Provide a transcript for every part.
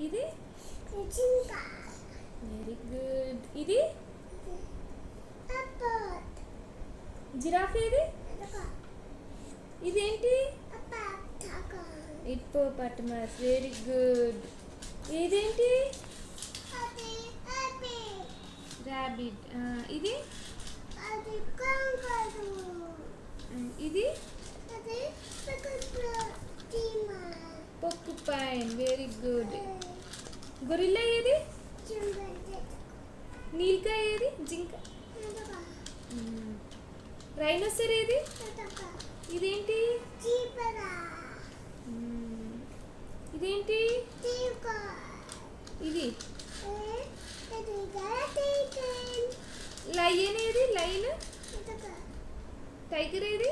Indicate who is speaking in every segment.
Speaker 1: ఇది very good. ఇది giraffe. ఏది ఇదేంటి? హిప్పోపటమస్. Very good. ఇదేంటి? ర్యాబిట్. ఇది ఇది పొక్కుపైన్. Very good. గొరిల్లా. ఏది? నీల్కా. ఏది? జింక. రైనోసర్. ఏది? ఇదేంటి? ఇదేంటి? ఇది లయన్. ఏది? లైన్. టైగర్. ఏది?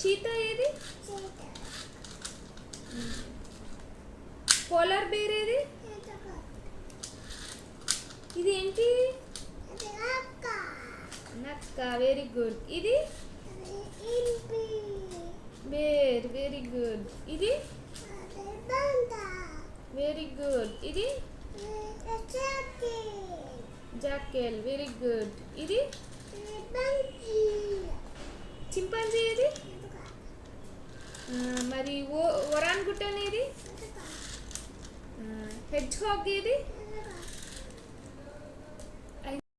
Speaker 1: చీతా. ఏది? Polar bear. ఏది? ఇది ఏంటి? నక్క. Very good. ఇది బేర్. Very good. ఇది వెరీ గుడ్. ఇది జాకెల్. Very good. ఇది చింపాంజీ. ఏది? మరి ఒరాంగుటన్. ఏది? Hedgehog. ఏది?